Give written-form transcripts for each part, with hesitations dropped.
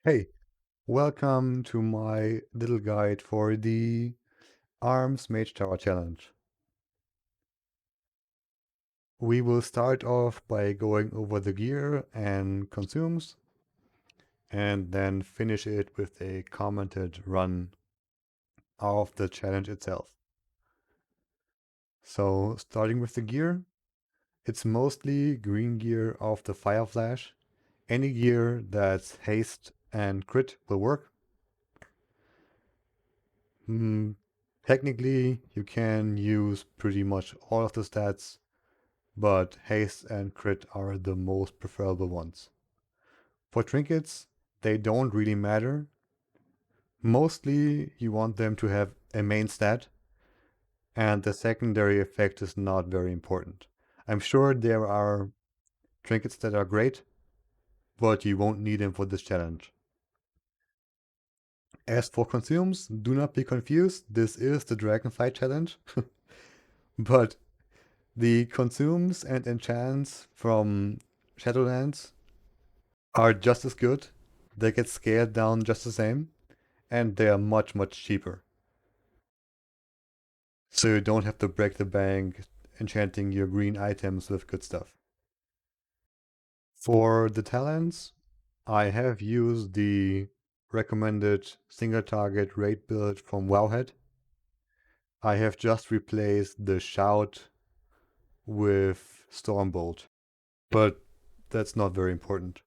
Hey, welcome to my little guide for the ARMS Mage Tower Challenge. We will start off by going over the gear and consumes, and then finish it with a commented run of the challenge itself. So, starting with the gear, it's mostly green gear of the Fire Flash. Any gear that's haste and crit will work. Technically, you can use pretty much all of the stats, but haste and crit are the most preferable ones. For trinkets, they don't really matter. Mostly, you want them to have a main stat, and the secondary effect is not very important. I'm sure there are trinkets that are great, but you won't need them for this challenge. As for consumes, do not be confused, this is the Dragonflight challenge. But the consumes and enchants from Shadowlands are just as good. They get scaled down just the same, and they are much, much cheaper. So you don't have to break the bank enchanting your green items with good stuff. For the talents, I have used the recommended single target raid build from Wowhead. I have just replaced the Shout with Stormbolt, but that's not very important.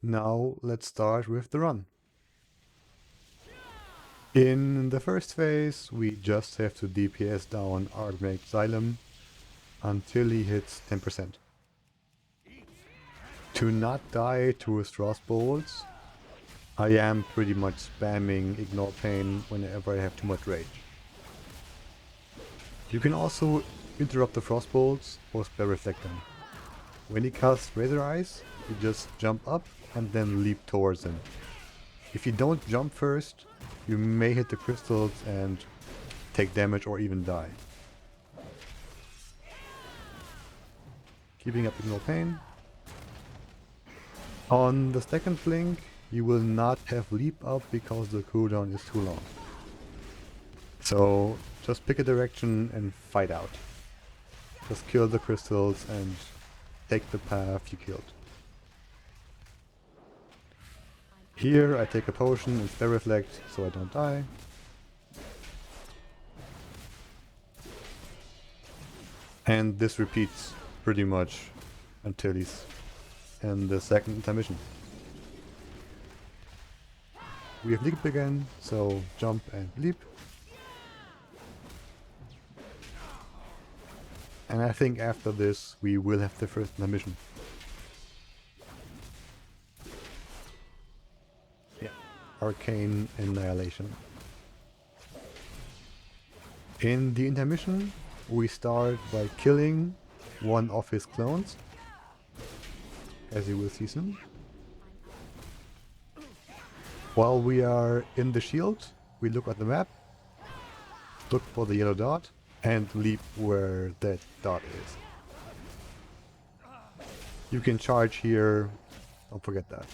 Now let's start with the run. In the first phase, we just have to DPS down Archmage Xylem until he hits 10%. To not die to his Frost Bolts, I am pretty much spamming Ignore Pain whenever I have too much rage. You can also interrupt the Frost Bolts or spell reflect them. When he casts Razor Eyes, you just jump up and then leap towards him. If you don't jump first, you may hit the crystals and take damage or even die. Keeping up Ignore Pain. On the second flank, you will not have leap up because the cooldown is too long. So just pick a direction and fight out. Just kill the crystals and take the path you killed. Here I take a potion and spell reflect so I don't die. And this repeats pretty much until he's in the second intermission. We have leap again, so jump and leap. And I think after this we will have the first intermission. Yeah. Arcane Annihilation. In the intermission, we start by killing one of his clones, as you will see soon. While we are in the shield, we look at the map, look for the yellow dot, and leap where that dot is. You can charge here, don't forget that.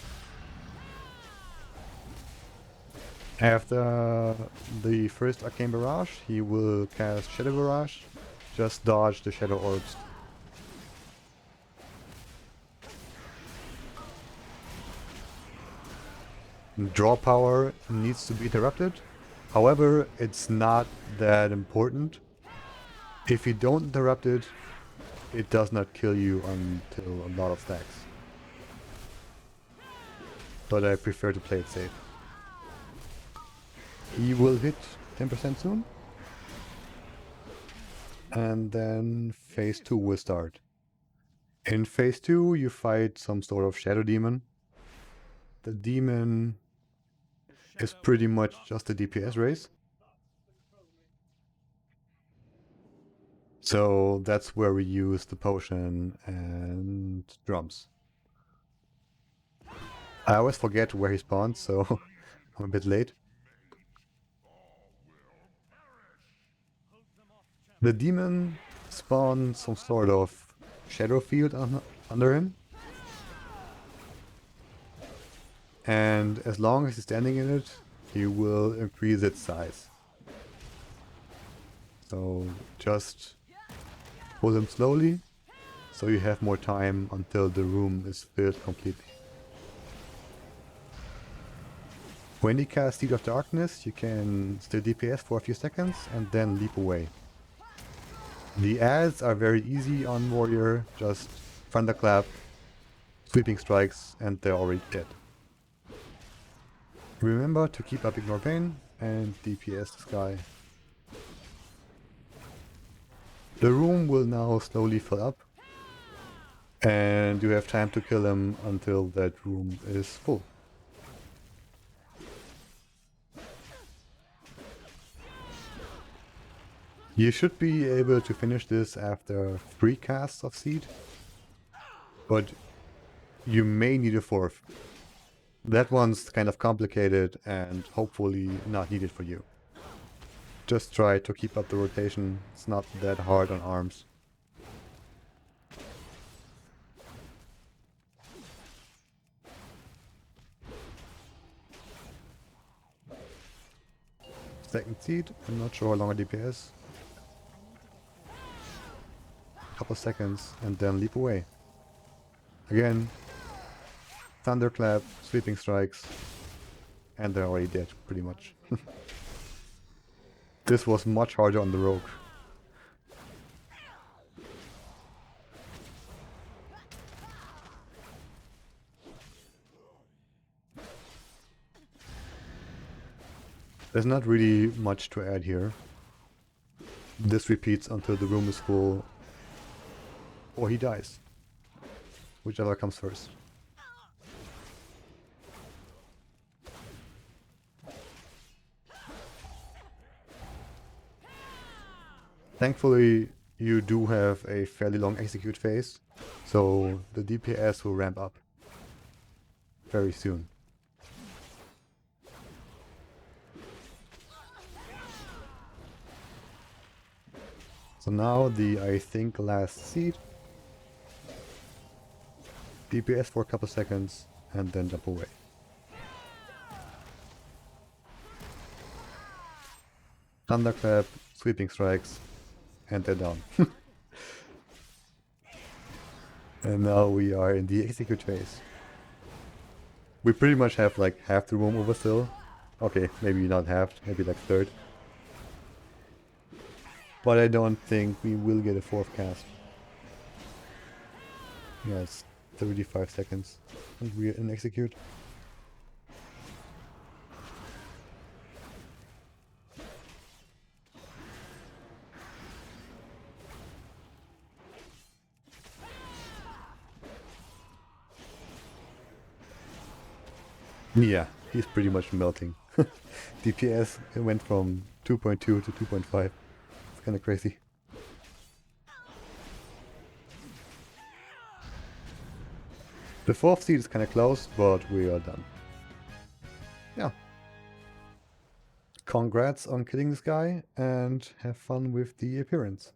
After the first Arcane Barrage, he will cast Shadow Barrage, just dodge the Shadow Orbs. Draw power needs to be interrupted, however, it's not that important. If you don't interrupt it, it does not kill you until a lot of stacks. But I prefer to play it safe. He will hit 10% soon. And then phase 2 will start. In phase 2 you fight some sort of shadow demon. The demon is pretty much just a DPS race. So that's where we use the potion and drums. I always forget where he spawns, so I'm a bit late. The demon spawns some sort of shadow field under him. And as long as you're standing in it, you will increase its size. So just pull him slowly, so you have more time until the room is filled completely. When you cast Seed of Darkness, you can still DPS for a few seconds and then leap away. The adds are very easy on Warrior, just Thunderclap, Sweeping Strikes, and they're already dead. Remember to keep up Ignore Pain and DPS this guy. The room will now slowly fill up, and you have time to kill him until that room is full. You should be able to finish this after 3 casts of Seed, but you may need a 4th. That one's kind of complicated and hopefully not needed for you. Just try to keep up the rotation, it's not that hard on arms. Second Seed, I'm not sure how long a DPS. Couple seconds and then leap away. Again, Thunderclap, Sweeping Strikes, and they're already dead, pretty much. This was much harder on the Rogue. There's not really much to add here. This repeats until the room is full, or he dies. Whichever comes first. Thankfully, you do have a fairly long execute phase, so the DPS will ramp up very soon. So now the, I think, last Seed. DPS for a couple seconds and then jump away. Thunderclap, Sweeping Strikes, and they're down. And now we are in the execute phase. We pretty much have like half the room over still. Okay, maybe not half, maybe like third. But I don't think we will get a 4th cast. Yeah, it's 35 seconds and we're in execute. Yeah, he's pretty much melting. DPS went from 2.2 to 2.5. It's kind of crazy. The 4th Seed is kind of close, but we are done. Yeah. Congrats on killing this guy, and have fun with the appearance.